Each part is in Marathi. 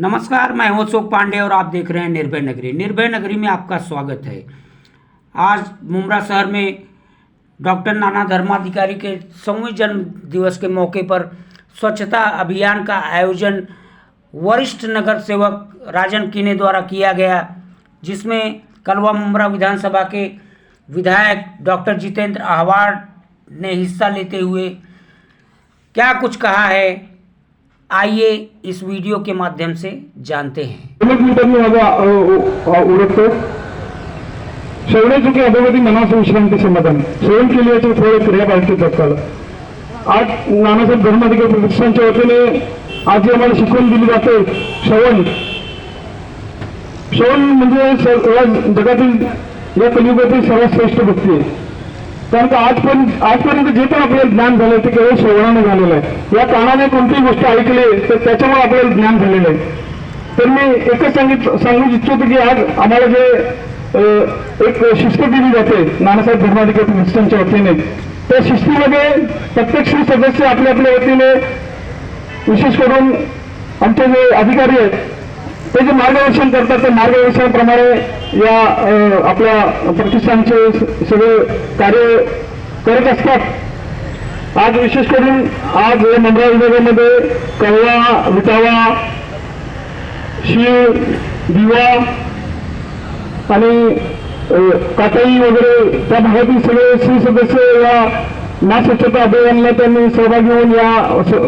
नमस्कार, मैं हूं अशोक पांडे और आप देख रहे हैं निर्भय नगरी। निर्भय नगरी में आपका स्वागत है। आज मुमरा शहर में डॉक्टर नाना धर्माधिकारी के 100वें जन्म दिवस के मौके पर स्वच्छता अभियान का आयोजन वरिष्ठ नगर सेवक राजन कीने द्वारा किया गया, जिसमें कलवा मुमरा विधानसभा के विधायक डॉक्टर जितेंद्र आहवाड ने हिस्सा लेते हुए क्या कुछ कहा है, आइए इस वीडियो के माध्यम से जानते हैं। शेवणे चुके अधोगती मनाचं विश्रांती समाधान सेवन केली याचे थोडे क्रिया पाहिजे तत्काळ। आज नानासाहेब धर्माधिकारी प्रतिष्ठानच्या वतीने आज जी आम्हाला शिकवण दिली जाते, श्रवण म्हणजे जगातील या कलियुगातील सर्वात श्रेष्ठ भक्ती आहे। कारण का आजपर्यंत जे पण आपल्याला ज्ञान झालं ते केवळ श्रवणाने झालेलं आहे। या कानाने कोणतीही गोष्ट ऐकली तर त्याच्यामुळे आपल्याला ज्ञान झालेलं आहे। तर मी एकच सांगू इच्छितो की आज आम्हाला जे एक शिस्त दिली जाते नानासाहेब धर्माधिकारी प्रतिष्ठानच्या वतीने, त्या शिस्तीमध्ये प्रत्येक सदस्य आपल्या आपल्या वतीने विशेष करून आमचे जे अधिकारी आहेत ते जे मार्गदर्शन करतात त्या मार्गदर्शनाप्रमाणे या आपल्या प्रतिष्ठानचे सगळे कार्य करत असतात। आज विशेष करून आज या मुंब्रा विभागामध्ये कळवा, विटावा, शीळ, दिवा आणि काटाई वगैरे त्या भागातील सगळे सदस्य या महास्वच्छता अभियानाला त्यांनी सहभागी होऊन या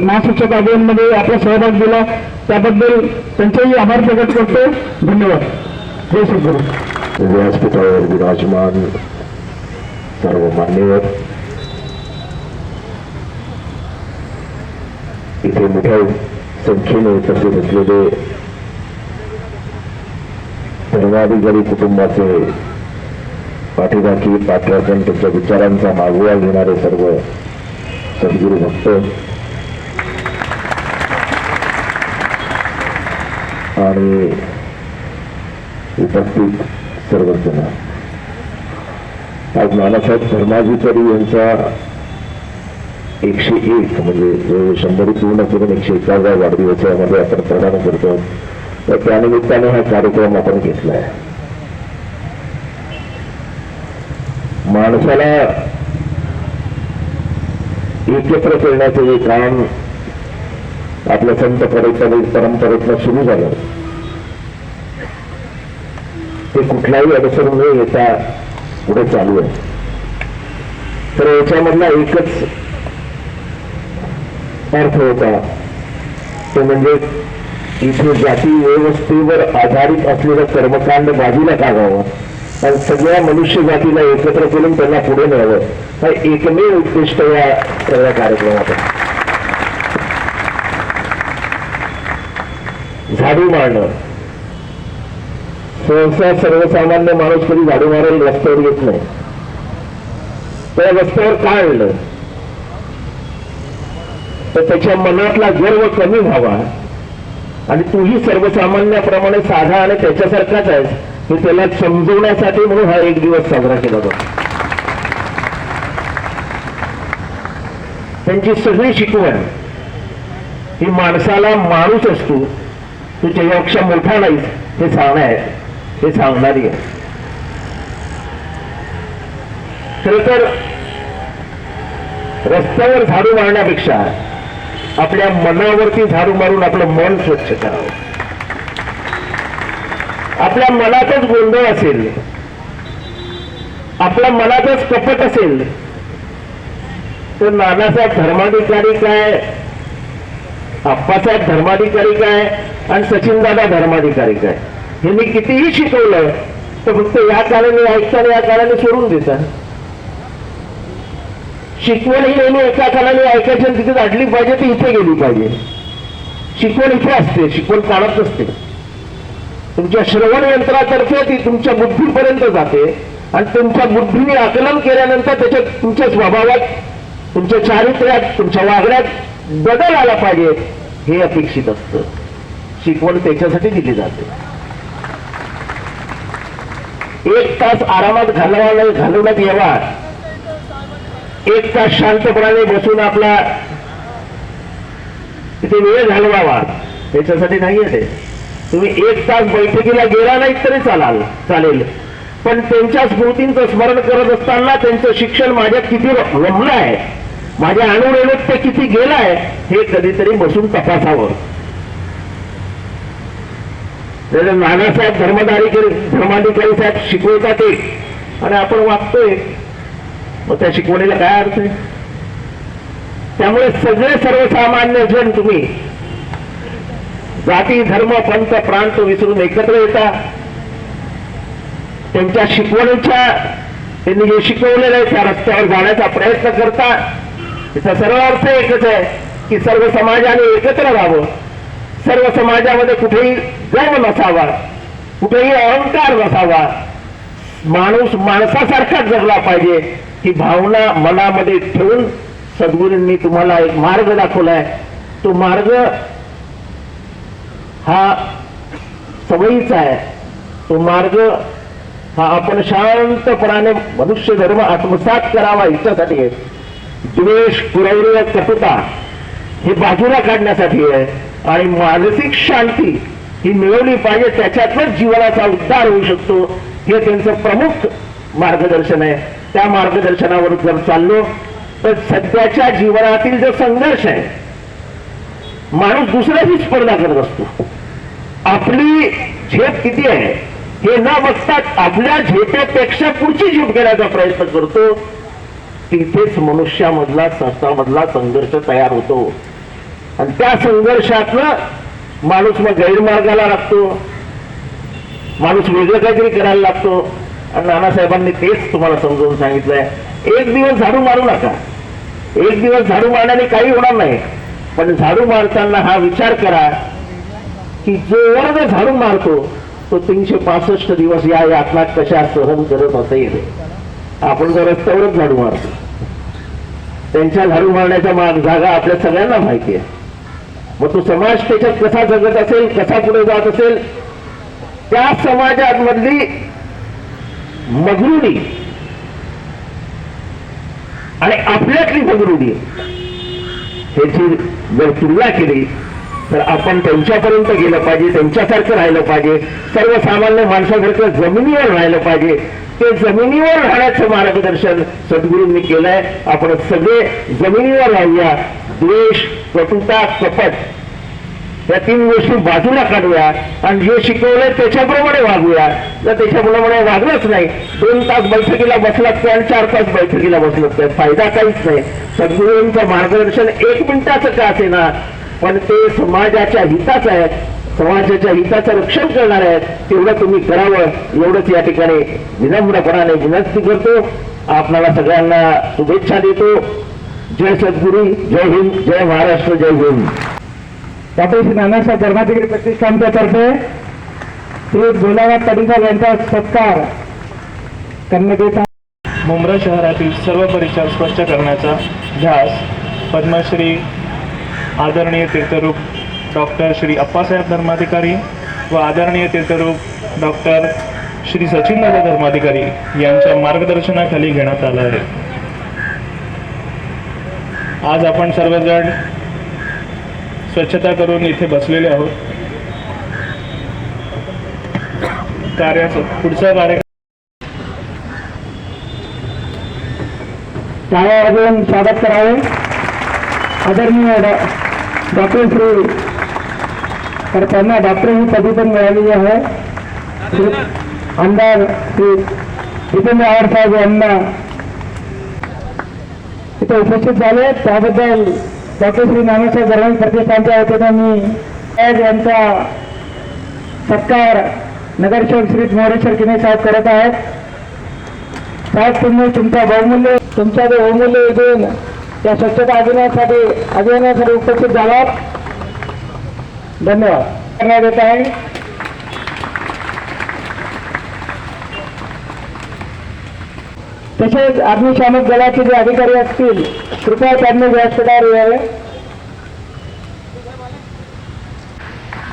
महास्वच्छता अभियानमध्ये आपला सहभाग दिला, त्याबद्दल त्यांचेही आभार प्रकट करतो। धन्यवाद। जय सद्गुरू। व्यासपीठावर विराजमान सर्व मान्यवर, इथे मोठ्या संख्येने उपस्थित असलेले धर्माधिकारी कुटुंबाचे पाठीराखी पाठराखण त्यांच्या विचारांचा मागोवा घेणारे सर्व सद्गुरू भक्त आणि उपस्थित सर्वजण, आज नानासाहेब धर्माधिकारी यांचा 101 म्हणजे 100 पूर्ण करून 101वा वाढदिवस यामध्ये आपण प्रदान करतो। तर त्यानिमित्ताने हा कार्यक्रम आपण घेतला आहे। माणसाला एकत्र करण्याचे जे काम आपल्या संत परंपरेतनं सुरू झालं ते कुठलाही अडचण न येता पुढे चालू आहे। तर याच्यामधला एकच अर्थ होता, तो म्हणजे इथे जाती व्यवस्थेवर आधारित असलेलं कर्मकांड बाजूला टाकावं आणि सगळ्या मनुष्य जातीला एकत्र करून त्यांना पुढे न्यावं, हा एकमेव उद्दिष्ट या सगळ्या कार्यक्रमात आहे। झाडू मारणं, सहसा सर्वसामान्य माणूस कधी झाडू मारायला रस्त्यावर येत नाही, त्या रस्त्यावर का आणलं तर त्याच्या मनातला गर्व कमी व्हावा आणि तूही सर्वसामान्याप्रमाणे साधा आणि त्याच्यासारखाच आहेस हे त्याला समजवण्यासाठी म्हणून हा एक दिवस साजरा केला जातो। त्यांची सगळी शिकवण ही माणसाला माणूस असतो, तू त्याच्यापेक्षा मोठा नाहीस हे सांगणारी आहे। खरं तर रस्त्यावर झाडू मारण्यापेक्षा आपल्या मनावरती झाडू मारून आपलं मन स्वच्छ करावं। आपल्या मनातच गोंधळ असेल, आपल्या मनातच कपट असेल तर नानासाहेब धर्माधिकारी काय, आप्पासाहेब धर्माधिकारी काय आणि सचिनदादा धर्माधिकारी काय हे मी कितीही शिकवलं तर फक्त या कारणाने ऐकताना या कारणाने सोडून देतात। शिकवण ही नेहमी एका कानाने ऐकायची आणि तिथे अडली पाहिजे ती इथे गेली पाहिजे। शिकवण इथे असते, शिकवण कानात नसते। तुमच्या श्रवण यंत्रातर्फे ती तुमच्या बुद्धीपर्यंत जाते आणि तुमच्या बुद्धीने आकलन केल्यानंतर त्याच्यात तुमच्या स्वभावात, तुमच्या चारित्र्यात, तुमच्या वागण्यात बदल आला पाहिजे हे अपेक्षित असतं। शिकवण त्याच्यासाठी दिली जाते। 1 तास आरामात घालवण्यात यावा, 1 तास शांतपणाने बसून आपला तिथे वेळ घालवावा, त्याच्यासाठी नाही आहे ते। तुम्ही 1 तास बैठकीला गेला नाही तरी चालेल, पण त्यांच्या स्मृतींचं स्मरण करत असताना त्यांचं शिक्षण माझ्यात किती रमलं आहे, माझ्या अणुरेणूत ते किती गेलाय, हे कधीतरी बसून तपासावं. नानासाहेब धर्माधिकारी साहेब शिकवतात एक आणि आपण वागतोय, मग त्या शिकवणीला काय अर्थ आहे? त्यामुळे सगळे सर्वसामान्य जन तुम्ही जाती धर्म पंथ प्रांत विसरून एकत्र येता, त्यांच्या शिकवणीच्या त्यांनी जे शिकवलेलं आहे त्या रस्त्यावर जाण्याचा प्रयत्न करता. त्याचा सर्व अर्थ एकच आहे की सर्व समाजाने एकत्र राहावं, सर्व समाजामध्ये कुठेही गर्व नसावा, कुठेही अहंकार नसावा, माणूस माणसासारखा जगला पाहिजे ही भावना मनामध्ये ठेवून सद्गुरूंनी तुम्हाला एक मार्ग दाखवलाय. तो मार्ग हा सवयीचा आहे, तो मार्ग हा आपण शांतपणाने मनुष्य धर्म आत्मसात करावा याच्यासाठी आहे. द्वेष पुरवणी कटुता हे बाजूला काढण्यासाठी आहे आणि मानसिक शांती ही मिळवली पाहिजे, त्याच्यातच जीवनाचा उद्धार होऊ शकतो. हे त्यांचं प्रमुख मार्गदर्शन आहे. त्या मार्गदर्शनावर जर चाललो तर सध्याच्या जीवनातील जो संघर्ष आहे, माणूस दुसऱ्याची स्पर्धा करत असतो. आपली झेप किती आहे हे न बघता आपल्या झेपेपेक्षा पुढची झेप घेण्याचा प्रयत्न करतो. तिथेच मनुष्यामधला संस्थामधला संघर्ष तयार होतो आणि त्या संघर्षातनं माणूस मग गैरमार्गाला लागतो, माणूस वेगळं काहीतरी करायला लागतो. आणि नानासाहेबांनी तेच तुम्हाला समजावून सांगितलंय. एक दिवस झाडू मारू नका, एक दिवस झाडू मारण्याने काही होणार नाही, पण झाडू मारताना हा विचार करा की जो वर्ग झाडू मारतो तो 365 दिवस या यातना कशा सहन करत असेल. आपण जर रस्त्यावरच झाडू मारतो, त्यांच्या झाडू मारण्याच्या जागा आपल्या सगळ्यांना माहिती आहे. मग तो समाज त्याच्यात कसा जगत असेल, कसा पुढे जात असेल, त्या समाजात मधली मगरुडी आणि आपल्यातली मगरुडी ह्याची जर तुलना केली तर आपण त्यांच्यापर्यंत गेलं पाहिजे, त्यांच्यासारखं राहिलं पाहिजे, सर्वसामान्य माणसासारखं जमिनीवर राहिलं पाहिजे. ते जमिनीवर राहण्याचं मार्गदर्शन सद्गुरूंनी केलंय. आपण सगळे जमिनीवर राहूया. द्वेष, कटुता, कपट या 3 गोष्टी बाजूला काढूया आणि जे शिकवलंय त्याच्याप्रमाणे वागूया. जर त्याच्याप्रमाणे वागलंच नाही, 2 तास बैठकीला बसलात आणि 4 तास बैठकीला बसलात तर फायदा काहीच नाही. सद्गुरूंचं मार्गदर्शन 1 मिनिटाचं का असेना, पण ते समाजाच्या हिताचं आहे, समाजाच्या हिताचं रक्षण करणार आहे. तेवढं तुम्ही करावं एवढंच या ठिकाणी विनम्रपणाने विनंती करतो. आपणाला सगळ्यांना शुभेच्छा देतो. जय सद्गुरू, जय हिंद, जय महाराष्ट्र, जय हिंद. डॉक्टर श्री नानासाहेब धर्माधिकारी प्रतिष्ठानच्या तर्फे श्री भोलानाथ पडिकर यांचा सत्कार करण्यात येत आहे. मुंब्रा शहरातील सर्व परिसर स्वच्छ करण्याचा ध्यास पद्मश्री आदरणीय तीर्थरूप डॉक्टर श्री अप्पासाहेब धर्माधिकारी व आदरणीय तीर्थरूप डॉक्टर श्री सचिनदादा धर्माधिकारी यांच्या मार्गदर्शनाखाली घेण्यात आला आहे. आज आपण सर्वजण स्वच्छता करून इथे बसलेले आहोत. पुढचा कार्यक्रम टाळ्या वाजवून स्वागत करावे. आदरणीय डॉक्टर श्री तर त्यांना डॉक्टर ही पदवी पण मिळालेली आहे. आमदार श्री जितेंद्र आव्हाड साहेब यांना इथे उपस्थित झाले. त्याबद्दल डॉक्टर श्री नानासाहेब धर्माधिकारी प्रतिष्ठानच्या वतीने मी यांचा सत्कार नगरसेवक श्री मोरेश्वर किने साहेब करत आहेत. साहेब, तुम्ही तुमच्या बहुमूल्य देऊन या स्वच्छता अभियानासाठी उपस्थित झालात. धन्यवाद करण्यात येत आहे. तसेच अग्निशामक दलाचे जे अधिकारी असतील कृपया त्यांनी व्यासपीठावर यावे.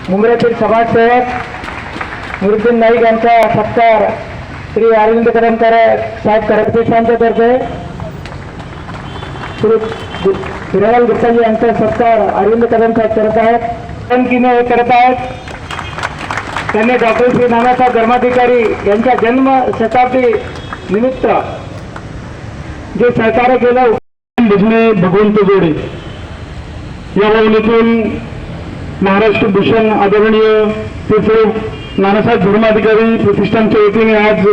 मुंबईतील समाजसेवक मुरुद्दीन नाईक यांचा सत्कार श्री अरविंद कदमकर साहेब प्रतिष्ठानच्या तर्फे श्री हिरालाल गुप्ताजी यांचा सत्कार अरविंद कदम साहेब करत आहेत. किने करत आहेत. त्यांनी डॉक्टर श्री नानासाहेब धर्माधिकारी यांच्या जन्म शताब्दी निमित्त जे सहकार्य केलं भजने भगवंत जोडे या भावनेतून महाराष्ट्र भूषण आदरणीय तीर्थरूप नानासाहेब धर्माधिकारी प्रतिष्ठानच्या वतीने आज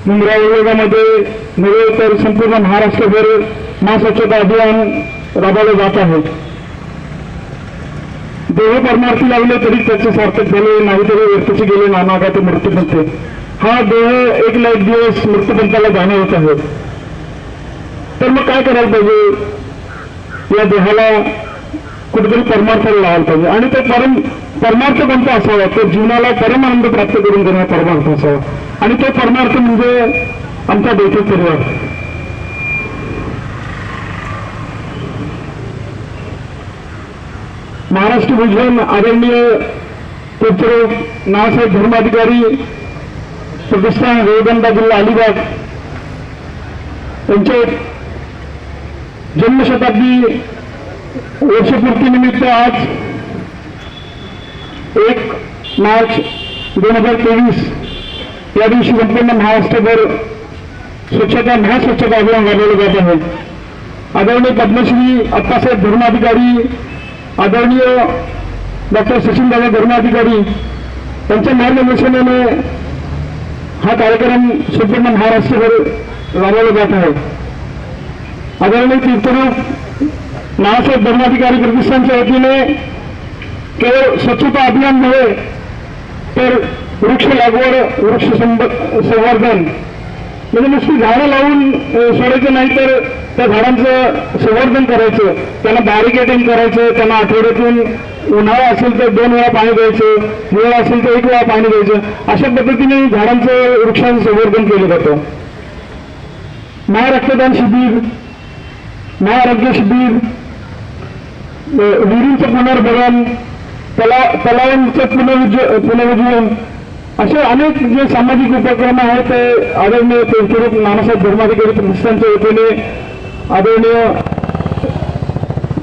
मुंब्रा विभागामध्ये नव्हे तर संपूर्ण महाराष्ट्रभर महास्वच्छता अभियान राबवलं जात आहे. देह परमार्थी लागले तरी त्याचे सार्थक झाले नाही तरी व्यक्तीचे गेले नानागा ते मृत्यूपंथे. हा देह एक ना एक दिवस मृत्यूपंथाला जाणं होत आहे. तर मग काय करायला पाहिजे? या देहाला कुठेतरी परमार्थाला लावायला पाहिजे आणि तो परमार्थ कोणता असावा? तो जीवनाला परमानंद प्राप्त करून देणारा परमार्थ असावा आणि तो परमार्थ म्हणजे आमचा देश परिवार. महाराष्ट्र भूषण आदरणीय तीर्थरूप नानासाहेब धर्माधिकारी प्रतिष्ठान रेवदंडा जिल्हा अलिबाग यांचे जन्मशताब्दी वर्षपूर्तीनिमित्त आज 1 मार्च 2023 या दिवशी संपूर्ण महाराष्ट्रभर महास्वच्छता अभियान राबवलं जात आहे. आदरणीय पद्मश्री अप्पासाहेब धर्माधिकारी, आदरणीय डॉक्टर सचिनदादा धर्माधिकारी यांच्या मार्गदर्शनाने हा कार्यक्रम संपूर्ण महाराष्ट्रभर राबवला जात आहे. आदरणीय तीर्थरूप नानासाहेब धर्माधिकारी प्रतिष्ठानच्या वतीने केवळ स्वच्छता अभियान नव्हे तर वृक्ष लागवड, वृक्ष संवर्धन म्हणजे नुसती झाडं लावून सोडायचं नाही तर त्या झाडांचं संवर्धन करायचं, त्यांना बॅरिकेडिंग करायचं, त्यांना आठवड्यातून उन्हाळा असेल तर 2 वेळा पाणी द्यायचं, हिवाळा असेल तर 1 वेळा पाणी द्यायचं. अशा पद्धतीने झाडांचं वृक्षांचं संवर्धन केलं जातं. महारक्तदान शिबिर, महाआरोग्य शिबिर, विहिरींचं पुनर्भरण, तलावांचं पुनरुज्जीवन असे अनेक जे सामाजिक उपक्रम आहेत ते आदरणीय तीर्थरूप नानासाहेब धर्माधिकारी प्रतिष्ठानच्या वतीने आदरणीय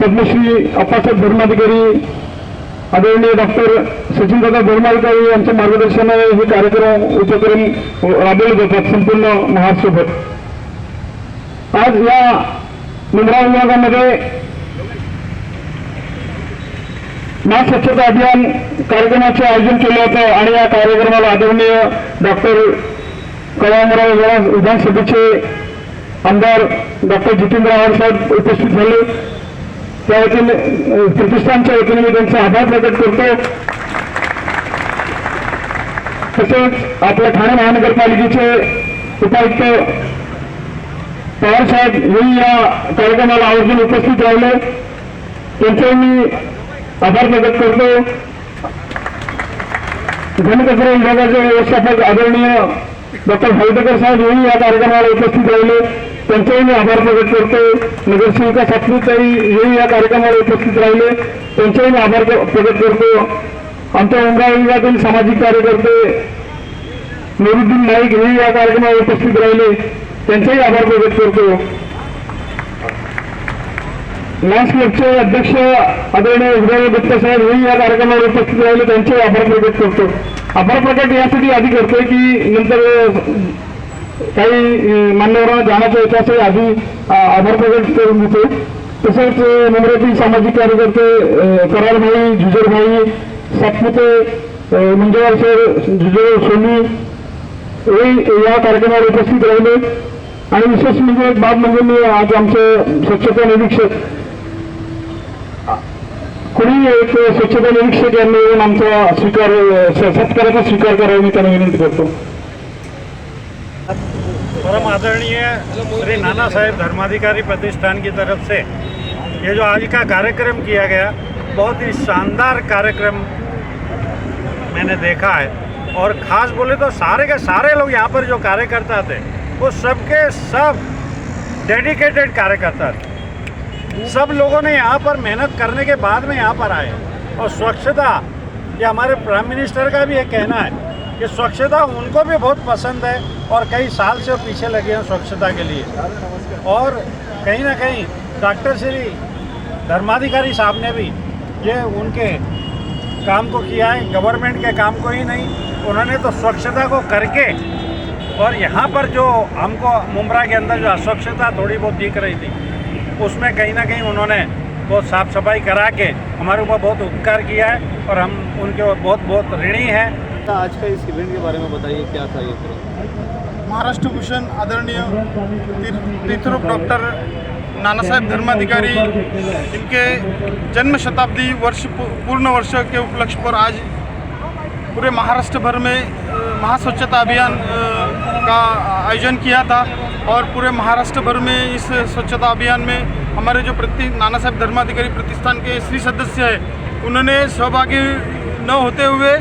पद्मश्री अप्पासाहेब धर्माधिकारी, आदरणीय डॉक्टर सचिनदादा धर्माधिकारी यांच्या मार्गदर्शनाने हे उपक्रम राबवले जातात संपूर्ण महाराष्ट्रभर. आज या मुंब्रा विभागामध्ये महास्वच्छता अभियान कार्यक्रमाचे आयोजन केलं होतं आणि या कार्यक्रमाला आदरणीय डॉक्टर कळमराव विधानसभेचे आमदार डॉक्टर जितेंद्र आव्हाड साहेब उपस्थित झाले. त्या वतीने प्रतिष्ठानच्या वतीने मी त्यांचे आभार प्रकट करतो. तसेच आपल्या ठाणे महानगरपालिकेचे उपायुक्त पवार साहेब हेही या कार्यक्रमाला आवर्जून उपस्थित राहिले, त्यांचे मी आभार प्रकट करतो. घनकचरा विभागाचे व्यवस्थापक आदरणीय डॉक्टर हळदकर साहेब हेही या कार्यक्रमाला उपस्थित राहिले, त्यांचेही मी आभार प्रकट करतो. नगरसेविका सात्विकताई हेही या कार्यक्रमाला उपस्थित राहिले, त्यांचेही मी आभार प्रकट करतो. आमच्या मुंब्रा विभागातील सामाजिक कार्यकर्ते नूरुद्दीन नाईक हेही या कार्यक्रमाला उपस्थित राहिले, त्यांचेही आभार प्रकट करतो. लायन्स क्लबचे अध्यक्ष आदरणीय उदय दत्त साहेब हेही या कार्यक्रमाला उपस्थित राहिले, त्यांचे आभार प्रकट करतो. आभार प्रकट यासाठी आधी करतोय की नंतर काही मान्यवरांना जाण्याचा इतिहासही आधी आभार प्रकट करून देतो. तसेच मुंब्र्यातील सामाजिक कार्यकर्ते करारभाई, जुजरभाई, सातपुते, मंजुळा सर, जुजर सोनी हे या कार्यक्रमाला उपस्थित राहिले. आणि विशेष म्हणजे एक बाब म्हणजे मी आज आमचे स्वच्छता निरीक्षक कोणी एक स्वच्छता निरीक्षक यांनी येऊन आमचा सत्काराचा स्वीकार करावा मी त्यांना विनंती करतो. परम आदरणीय श्री नाना साहेब धर्माधिकारी प्रतिष्ठान की तरफ से ये जो आज का कार्यक्रम किया गया बहुत ही शानदार कार्यक्रम मैंने देखा है. और ख़ास बोले तो सारे के सारे लोग यहाँ पर जो कार्यकर्ता थे वो सबके सब डेडिकेटेड कार्यकर्ता थे. सब लोगों ने यहाँ पर मेहनत करने के बाद में यहाँ पर आए. और स्वच्छता, ये हमारे प्राइम मिनिस्टर का भी ये कहना है कि स्वच्छता उनको भी बहुत पसंद है और कई साल से पीछे लगे हैं स्वच्छता के लिए. और कहीं ना कहीं डॉक्टर श्री धर्माधिकारी साहब ने भी ये उनके काम को किया है, गवर्नमेंट के काम को ही नहीं, उन्होंने तो स्वच्छता को करके, और यहाँ पर जो हमको मुंब्रा के अंदर जो अस्वच्छता थोड़ी बहुत दिख रही थी, उसमें कहीं ना कहीं उन्होंने बहुत साफ सफाई करा के हमारे ऊपर बहुत उपकार किया है और हम उनके बहुत बहुत ऋणी हैं। आज का इस इवेंट के बारे में बताइए, क्या था ये पूरा? महाराष्ट्र भूषण आदरणीय तीर्थरूप डॉक्टर नाना साहेब धर्माधिकारी, इनके जन्म शताब्दी वर्ष पूर्ण वर्ष के उपलक्ष्य पर आज पूरे महाराष्ट्र भर में महास्वच्छता अभियान का आयोजन किया था और पूरे महाराष्ट्र भर में इस स्वच्छता अभियान में हमारे जो नाना साहेब धर्माधिकारी प्रतिष्ठान के श्री सदस्य हैं, उन्होंने सहभागी न होते हुए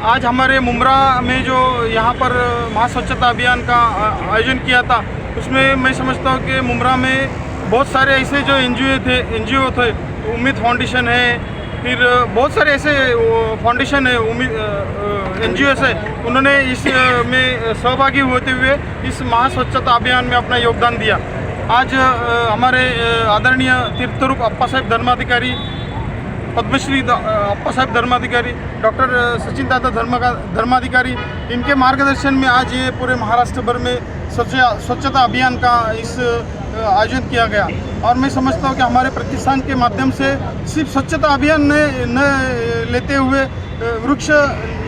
आज हमारे मुंब्रा में जो यहाँ पर महास्वच्छता अभियान का आयोजन किया था, उसमें मैं समझता हूँ कि मुंब्रा में बहुत सारे ऐसे जो एनजीओ थे, उम्मीद फाउंडेशन है, फिर बहुत सारे ऐसे फाउंडेशन है, उम्मीद एनजीओस है, उन्होंने इस में सहभागी होते हुए इस महास्वच्छता अभियान में अपना योगदान दिया। आज हमारे आदरणीय तीर्थरूप अप्पा साहेब धर्माधिकारी, पद्मश्री अप्पा साहेब धर्माधिकारी, डॉक्टर सचिन दादा धर्माधिकारी, इनके मार्गदर्शन में आज ये पूरे महाराष्ट्र भर में स्वच्छता अभियान का इस आयोजन किया गया। और मैं समझता हूँ कि हमारे प्रतिष्ठान के माध्यम से सिर्फ स्वच्छता अभियान न लेते हुए वृक्ष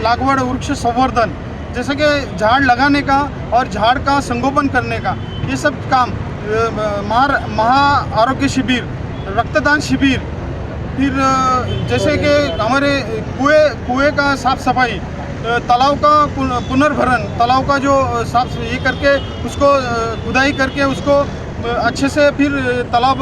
लागवड़, वृक्ष संवर्धन, जैसे कि झाड़ लगाने का और झाड़ का संगोपन करने का, ये सब काम, महा आरोग्य शिविर, रक्तदान शिविर, फिर जैसे कि हमारे कुएं का साफ सफाई, तालाब का पुनर्भरण, तालाब का जो साफ ये करके उसको खुदाई करके उसको अच्छे से फिर तालाब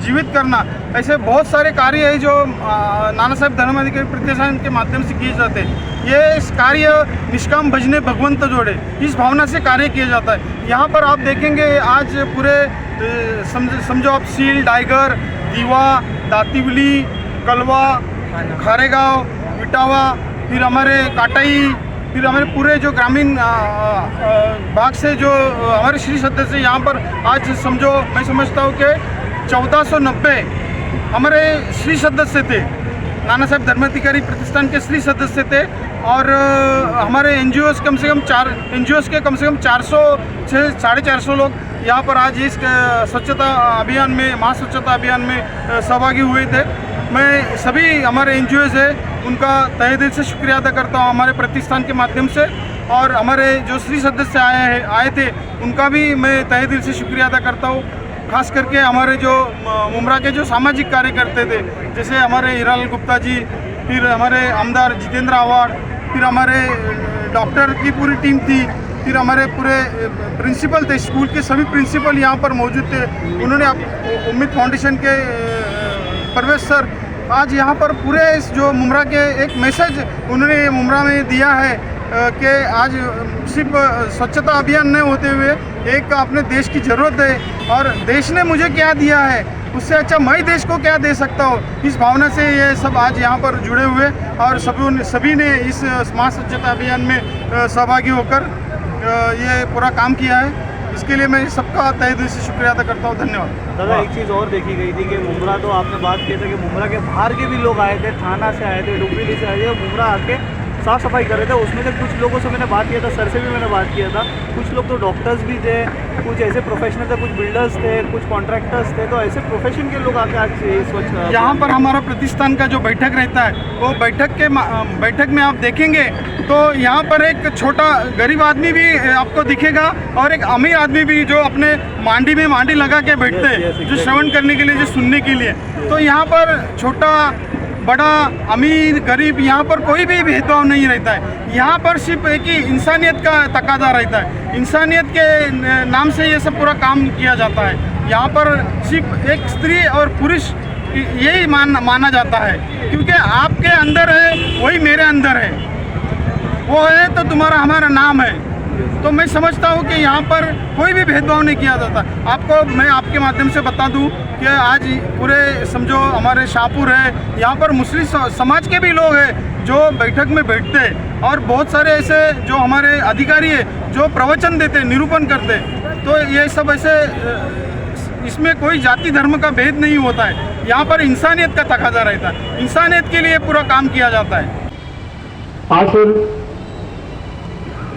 जीवित करना, ऐसे बहुत सारे कार्य है जो नाना साहेब धर्माधिकारी प्रतिष्ठान के माध्यम से किए जाते हैं। ये इस कार्य निष्काम भजने भगवंत जोड़े, इस भावना से कार्य किया जाता है। यहाँ पर आप देखेंगे आज पूरे समझो आप सील, टाइगर, दीवा, दातिवली, कलवा, खारेगांव, विटावा, फिर हमारे काटाई, फिर हमारे पूरे जो ग्रामीण भाग से जो हमारे श्री सदस्य यहाँ पर आज समझो, मैं समझता हूँ कि 1490 हमारे श्री सदस्य थे, नाना साहेब धर्माधिकारी प्रतिष्ठान के श्री सदस्य थे। और हमारे एनजीओस कम से कम 400 से 450 लोग यहाँ पर आज इस स्वच्छता अभियान में, महास्वच्छता अभियान में सहभागी हुए थे। मैं सभी हमारे एनजीओस है उनका तहे दिल से शुक्रिया अदा करता हूँ हमारे प्रतिष्ठान के माध्यम से, और हमारे जो श्री सदस्य आए थे उनका भी मैं तहे दिल से शुक्रिया अदा करता हूँ। खास करके हमारे जो मुंब्रा के जो सामाजिक कार्यकर्ते थे, जैसे हमारे हीरालाल गुप्ता जी, फिर हमारे आमदार जितेंद्र आवाड़, फिर हमारे डॉक्टर की पूरी टीम थी, फिर हमारे पूरे प्रिंसिपल थे, स्कूल के सभी प्रिंसिपल यहाँ पर मौजूद थे। उन्होंने उम्मीद फाउंडेशन के परवेश सर आज यहाँ पर पूरे जो मुंब्रा के एक मैसेज उन्होंने मुंब्रा में दिया है कि आज सिर्फ स्वच्छता अभियान नहीं होते हुए एक अपने देश की ज़रूरत है, और देश ने मुझे क्या दिया है उससे अच्छा मैं देश को क्या दे सकता हूँ। इस भावना से ये सब आज यहाँ पर जुड़े हुए और सभी ने इस महास्वच्छता अभियान में सहभागी होकर ये पूरा काम किया है। इसके लिए मैं सबका तहे दिल से शुक्रिया अदा करता हूँ। धन्यवाद। दादा, एक चीज़ और देखी गई थी कि मुंब्रा, तो आपने बात की थी कि मुंब्रा के बाहर के भी लोग आए थे, थाना से आए थे, डुगरी से आए थे, मुंब्रा आके साफ़ सफाई कर रहे थे। उसमें से कुछ लोगों से मैंने बात किया था, सर से भी मैंने बात किया था, कुछ लोग तो डॉक्टर्स भी थे, कुछ ऐसे प्रोफेशनल थे, कुछ बिल्डर्स थे, कुछ कॉन्ट्रैक्टर्स थे, तो ऐसे प्रोफेशन के लोग आके आज स्वच्छ। यहाँ पर हमारा प्रतिष्ठान का जो बैठक रहता है, वो बैठक में आप देखेंगे तो यहाँ पर एक छोटा गरीब आदमी भी आपको दिखेगा और एक अमीर आदमी भी जो अपने मांडी में मांडी लगा के बैठते हैं, जो श्रवण करने के लिए, जो सुनने के लिए। तो यहाँ पर छोटा बड़ा अमीर गरीब यहाँ पर कोई भी भेदभाव नहीं रहता है। यहाँ पर सिर्फ एक ही इंसानियत का तकाजा रहता है, इंसानियत के नाम से ये सब पूरा काम किया जाता है। यहाँ पर सिर्फ एक स्त्री और पुरुष यही माना जाता है, क्योंकि आपके अंदर है वही मेरे अंदर है, वो है तो तुम्हारा हमारा नाम है। तो मैं समझता हूँ कि यहाँ पर कोई भी भेदभाव नहीं किया जाता। आपको मैं आपके माध्यम से बता दूँ कि आज पूरे समझो हमारे शाहपुर है, यहाँ पर मुस्लिम समाज के भी लोग हैं जो बैठक में बैठते हैं, और बहुत सारे ऐसे जो हमारे अधिकारी है जो प्रवचन देते, निरूपण करते। तो ये सब ऐसे इसमें कोई जाति धर्म का भेद नहीं होता है। यहाँ पर इंसानियत का तकाजा रहता है, इंसानियत के लिए पूरा काम किया जाता है। आज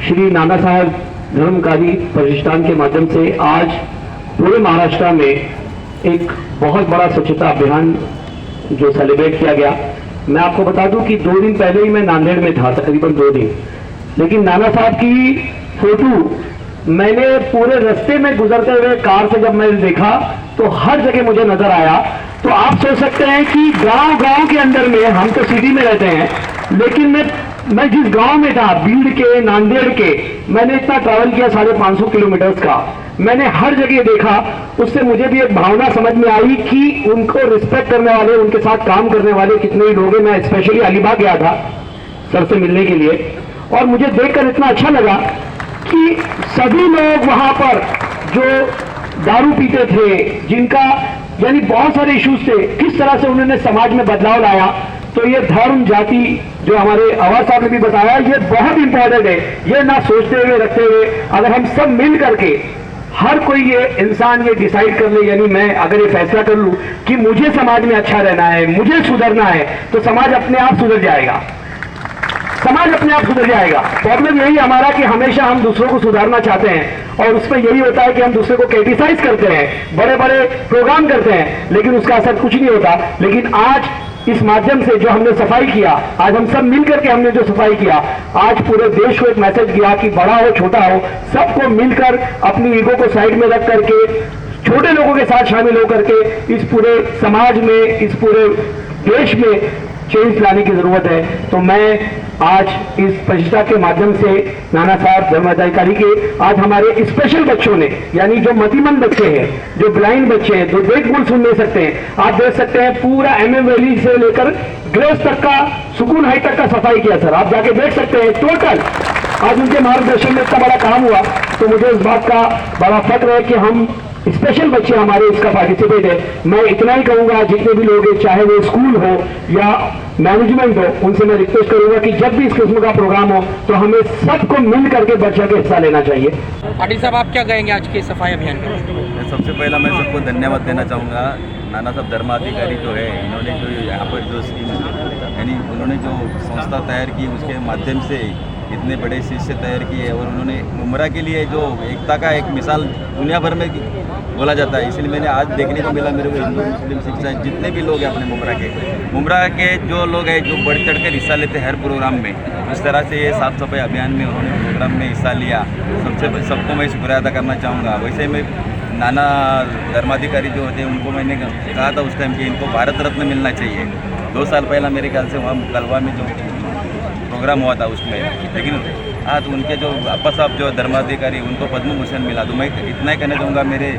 श्री नाना साहेब धर्मकारी प्रतिष्ठान के माध्यम से आज पूरे महाराष्ट्र में एक बहुत बड़ा स्वच्छता अभियान जो सेलिब्रेट किया गया। मैं आपको बता दूं कि 2 दिन पहले ही मैं नांदेड़ में था, तकरीबन 2 दिन, लेकिन नाना साहब की फोटो मैंने पूरे रास्ते में गुजरते हुए कार से जब मैंने देखा तो हर जगह मुझे नजर आया। तो आप सोच सकते हैं कि गांव के अंदर में, हम तो सिटी में रहते हैं, लेकिन मैं जिस गांव में था, बीड़ के, नांदेड़ के, मैंने इतना ट्रैवल किया 550 किलोमीटर का, मैंने हर जगह देखा। उससे मुझे भी एक भावना समझ में आई कि उनको रिस्पेक्ट करने वाले, उनके साथ काम करने वाले कितने ही लोग हैं। मैं स्पेशली अलीबाग गया था सर से मिलने के लिए, और मुझे देखकर इतना अच्छा लगा कि सभी लोग वहां पर जो दारू पीते थे, जिनका यानी बहुत सारे इश्यूज थे, किस तरह से उन्होंने समाज में बदलाव लाया। तो ये धर्म जाति जो हमारे आवाज साहब ने भी बताया, ये बहुत इंपॉर्टेंट है। ये ना सोचते हुए रखते हुए अगर हम सब मिल करके हर कोई ये इंसान ये डिसाइड कर ले, यानी मैं अगर ये फैसला कर लूं कि मुझे समाज में अच्छा रहना है, मुझे सुधरना है, तो समाज अपने आप सुधर जाएगा, समाज अपने आप सुधर जाएगा। प्रॉब्लम यही हमारा कि हमेशा हम दूसरों को सुधारना चाहते हैं और उसमें यही होता है कि हम दूसरे को क्रिटिसाइज करते हैं, बड़े बड़े प्रोग्राम करते हैं, लेकिन उसका असर कुछ नहीं होता। लेकिन आज इस माध्यम से जो हमने सफाई किया, आज हम सब मिलकर के हमने जो सफाई किया, आज पूरे देश को एक मैसेज गया कि बड़ा हो छोटा हो, सबको मिलकर अपनी ईगो को साइड में रख करके छोटे लोगों के साथ शामिल होकर के इस पूरे समाज में, इस पूरे देश में चेंज लाने की जरूरत है। तो मैं आज इस प्रतिष्ठा के माध्यम से नाना साहब धर्माधिकारी के आज हमारे स्पेशल बच्चों ने, यानी जो मतिमंद बच्चे हैं, जो ब्लाइंड बच्चे हैं, जो देख बोल सुन नहीं सकते हैं, आप देख सकते हैं पूरा MM वैली से लेकर ग्रेस तक का, सुकून हाई तक का सफाई किया सर, आप जाके देख सकते हैं टोटल। आज उनके मार्गदर्शन में इतना बड़ा काम हुआ, तो मुझे इस बात का बड़ा फक्र है कि हम स्पेशल बच्चे हमारे इसका पार्टिसिपेट है। मैं इतना ही कहूंगा, जितने भी लोग हैं, चाहे वो स्कूल हो या मैनेजमेंट हो, उनसे मैं रिक्वेस्ट करूंगा कि जब भी इस किस्म का प्रोग्राम हो तो हमें सबको मिल करके बढ़ चढ़ के हिस्सा लेना चाहिए। पाटिल साहब, आप क्या कहेंगे आज के सफाई अभियान में? सबसे पहला मैं सबको धन्यवाद देना चाहूँगा। नाना साहब धर्माधिकारी जो है, इन्होंने जो यहाँ पर जो स्कीम, यानी उन्होंने जो संस्था तैयार की, उसके माध्यम से इतने बड़े शिष्य तैयार किए और उन्होंने मुमरा के लिए जो एकता का एक मिसाल दुनिया भर में बोला जाता है। इसलिए मैंने आज देखने को मिला मेरे को हिंदू मुस्लिम सिख ईसाई जितने भी लोग हैं अपने मुमरा के जो लोग हैं, जो बढ़ चढ़ कर हिस्सा लेते हैं हर प्रोग्राम में, इस तरह से ये साफ सफाई अभियान में उन्होंने प्रोग्राम में हिस्सा लिया। सबको मैं शुक्रिया अदा करना चाहूँगा। वैसे मैं नाना धर्माधिकारी जो होते हैं उनको मैंने कहा था उस टाइम कि इनको भारत रत्न मिलना चाहिए। 2 साल पहला मेरे ख्याल से वहाँ कलवा में जो प्रोग्राम हुआ था उसमें, लेकिन आज उनके जो अप्पा साहब जो धर्माधिकारी, उनको पद्म भूषण मिला। तो मैं इतना ही कहना चाहूँगा, मेरे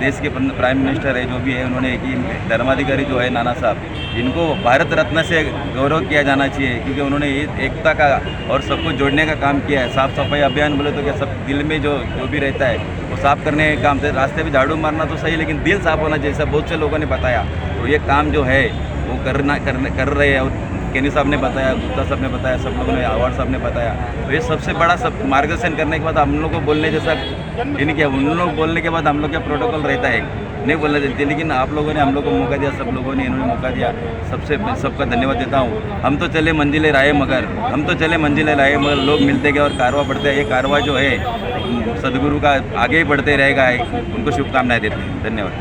देश के प्राइम मिनिस्टर है जो भी है, उन्होंने कि धर्माधिकारी जो है नाना साहब, इनको भारत रत्न से गौरव किया जाना चाहिए, क्योंकि उन्होंने एकता का और सबको जोड़ने का काम किया है। साफ सफाई अभियान बोले तो क्या, सब दिल में जो भी रहता है वो साफ करने का काम से, रास्ते में झाड़ू मारना तो सही, लेकिन दिल साफ होना चाहिए। सब बहुत से लोगों ने बताया, तो ये काम जो है वो कर रहे हैं। और केनी साहब ने बताया, गुप्ता साहब ने बताया, सब लोगों ने, आवाड़ साहब ने बताया। तो ये सबसे बड़ा सब मार्गदर्शन करने के बाद हम लोग को बोलने जैसा नहीं किया। उन लोग बोलने के बाद हम लोग का प्रोटोकॉल रहता है, नहीं बोलना चाहिए, लेकिन आप लोगों ने हम लोग को मौका दिया, सब लोगों ने इन्होंने मौका दिया। सबका धन्यवाद देता हूँ। हम तो चले मंजिलें राहे मगर लोग मिलते गए और कारवा बढ़ते हैं। ये कारवा जो है सदगुरु का आगे ही बढ़ते रहेगा, उनको शुभकामनाएं देते हैं। धन्यवाद।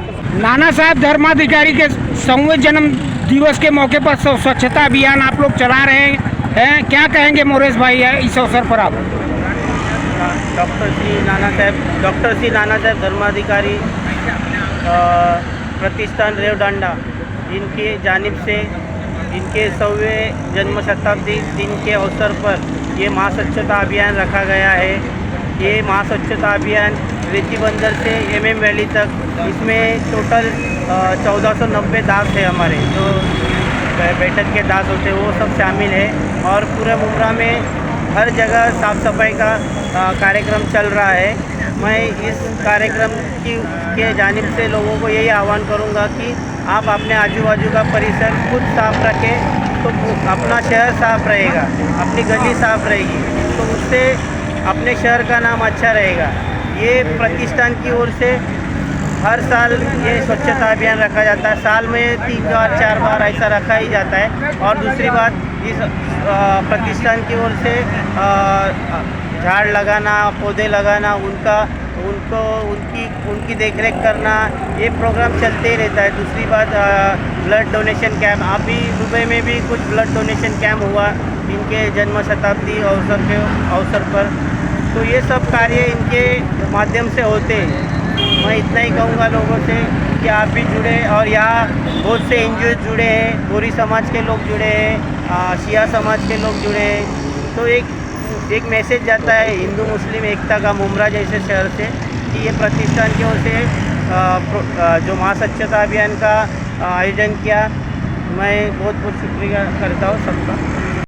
नाना साहब धर्माधिकारी के 100वें जन्म दिवस के मौके पर स्वच्छता अभियान आप लोग चला रहे हैं, क्या कहेंगे मोरेश भाई है इस अवसर पर आप? डॉक्टर श्री नाना साहेब धर्माधिकारी प्रतिष्ठान रेवडांडा, इनके जानिब से इनके 100वें जन्म शताब्दी दिन के अवसर पर ये महास्वच्छता अभियान रखा गया है। ये महास्वच्छता अभियान रेती बंदर से MM वैली तक, इसमें टोटल 1490 दाग थे हमारे, जो बैठक के दाग होते वो सब शामिल है। और पूरे मुमरा में हर जगह साफ़ सफाई का कार्यक्रम चल रहा है। मैं इस कार्यक्रम के जानिब से लोगों को यही आह्वान करूंगा कि आप अपने आजू बाजू का परिसर खुद साफ रखें, तो अपना शहर साफ रहेगा, अपनी गली साफ रहेगी, तो उससे अपने शहर का नाम अच्छा रहेगा। ये प्रतिष्ठान की ओर से हर साल ये स्वच्छता अभियान रखा जाता है। साल में 3 बार 4 बार ऐसा रखा ही जाता है। और दूसरी बात, इस प्रतिष्ठान की ओर से झाड़ लगाना, पौधे लगाना, उनकी देखरेख करना, ये प्रोग्राम चलते ही रहता है। दूसरी बात, ब्लड डोनेशन कैंप, अभी दुबई में भी कुछ ब्लड डोनेशन कैंप हुआ इनके जन्म शताब्दी अवसर पर। तो ये सब कार्य इनके माध्यम से होते हैं। मैं इतना ही कहूँगा लोगों से कि आप भी जुड़े, और यहाँ बहुत से एनजीओ जुड़े हैं, गोरी समाज के लोग जुड़े हैं, शिया समाज के लोग जुड़े हैं। तो एक मैसेज जाता है हिंदू मुस्लिम एकता का मुमरा जैसे शहर से, कि ये प्रतिष्ठान की ओर से जो महास्वच्छता अभियान का आयोजन किया। मैं बहुत बहुत शुक्रिया करता हूँ सबका।